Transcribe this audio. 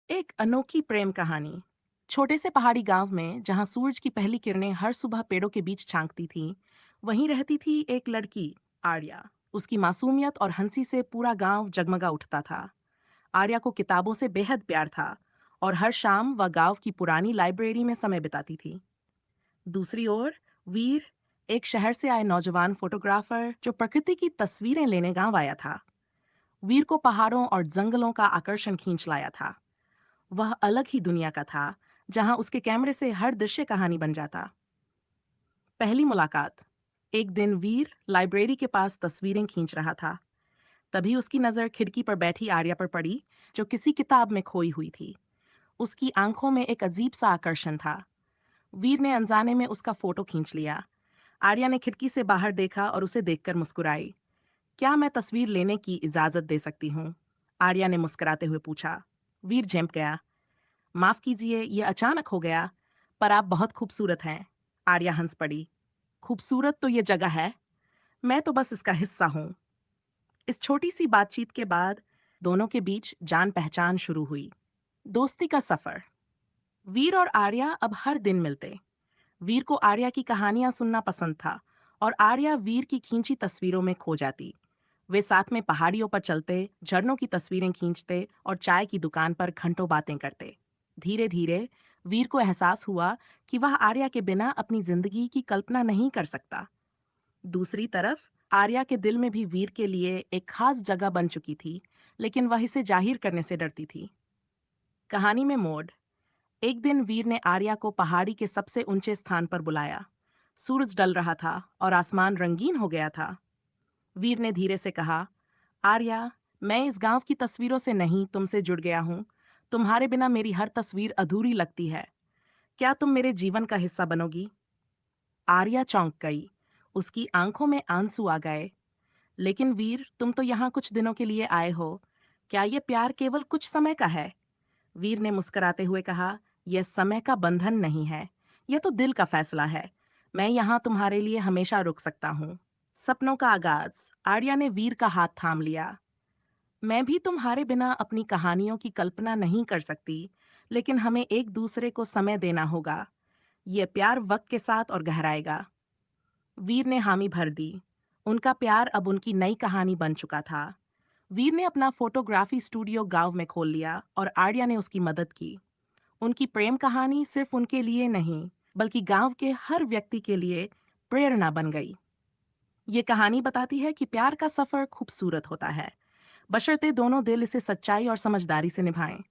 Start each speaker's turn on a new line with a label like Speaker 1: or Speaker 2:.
Speaker 1: एक अनोखी प्रेम कहानी। छोटे से पहाड़ी गांव में जहां सूरज की पहली किरणें हर सुबह पेड़ों के बीच झांकती थीं, वहीं रहती थी एक लड़की, आर्या। उसकी मासूमियत और हंसी से पूरा गांव जगमगा उठता था। आर्या को किताबों से बेहद प्यार था और हर शाम वह गांव की पुरानी लाइब्रेरी में समय बिताती थी। दूसरी ओर वीर, एक शहर से आए नौजवान फोटोग्राफर जो प्रकृति की तस्वीरें लेने गांव आया था। वीर को पहाड़ों और जंगलों का आकर्षण खींच लाया था। वह अलग ही दुनिया का था, जहां उसके कैमरे से हर दृश्य कहानी बन जाता। पहली मुलाकात। एक दिन वीर लाइब्रेरी के पास तस्वीरें खींच रहा था। तभी उसकी नजर खिड़की पर बैठी आर्या पर पड़ी, जो किसी किताब में खोई हुई थी। उसकी आंखों में एक अजीब सा आकर्षण था। वीर ने अनजाने में उसका फोटो खींच लिया। आर्या ने खिड़की से बाहर देखा और उसे देखकर मुस्कुराई। क्या मैं तस्वीर लेने की इजाजत दे सकती हूँ? आर्या ने मुस्कुराते हुए पूछा। वीर झेंप गया। माफ कीजिए, ये अचानक हो गया, पर आप बहुत खूबसूरत हैं। आर्या हंस पड़ी। खूबसूरत तो ये जगह है, मैं तो बस इसका हिस्सा हूं। इस छोटी सी बातचीत के बाद दोनों के बीच जान पहचान शुरू हुई। दोस्ती का सफर। वीर और आर्या अब हर दिन मिलते। वीर को आर्या की कहानियां सुनना पसंद था और आर्या वीर की खींची तस्वीरों में खो जाती। वे साथ में पहाड़ियों पर चलते, झरनों की तस्वीरें खींचते और चाय की दुकान पर घंटों बातें करते। धीरे धीरे वीर को एहसास हुआ कि वह आर्या के बिना अपनी जिंदगी की कल्पना नहीं कर सकता। दूसरी तरफ आर्या के दिल में भी वीर के लिए एक खास जगह बन चुकी थी, लेकिन वह इसे जाहिर करने से डरती थी। कहानी में मोड़। एक दिन वीर ने आर्या को पहाड़ी के सबसे ऊंचे स्थान पर बुलाया। सूरज ढल रहा था और आसमान रंगीन हो गया था। वीर ने धीरे से कहा, आर्या, मैं इस गांव की तस्वीरों से नहीं, तुमसे जुड़ गया हूं। तुम्हारे बिना मेरी हर तस्वीर अधूरी लगती है। क्या तुम मेरे जीवन का हिस्सा बनोगी? आर्या चौंक गई। उसकी आंखों में आंसू आ गए। लेकिन वीर, तुम तो यहाँ कुछ दिनों के लिए आए हो। क्या ये प्यार केवल कुछ समय का है? वीर ने मुस्कुराते हुए कहा, यह समय का बंधन नहीं है, यह तो दिल का फैसला है। मैं यहाँ तुम्हारे लिए हमेशा रुक सकता हूँ। सपनों का आगाज। आर्या ने वीर का हाथ थाम लिया। मैं भी तुम्हारे बिना अपनी कहानियों की कल्पना नहीं कर सकती, लेकिन हमें एक दूसरे को समय देना होगा। यह प्यार वक्त के साथ और गहराएगा। वीर ने हामी भर दी। उनका प्यार अब उनकी नई कहानी बन चुका था। वीर ने अपना फोटोग्राफी स्टूडियो गांव में खोल लिया और आर्या ने उसकी मदद की। उनकी प्रेम कहानी सिर्फ उनके लिए नहीं, बल्कि गांव के हर व्यक्ति के लिए प्रेरणा बन गई। ये कहानी बताती है कि प्यार का सफर खूबसूरत होता है, बशर्ते दोनों दिल इसे सच्चाई और समझदारी से निभाएं।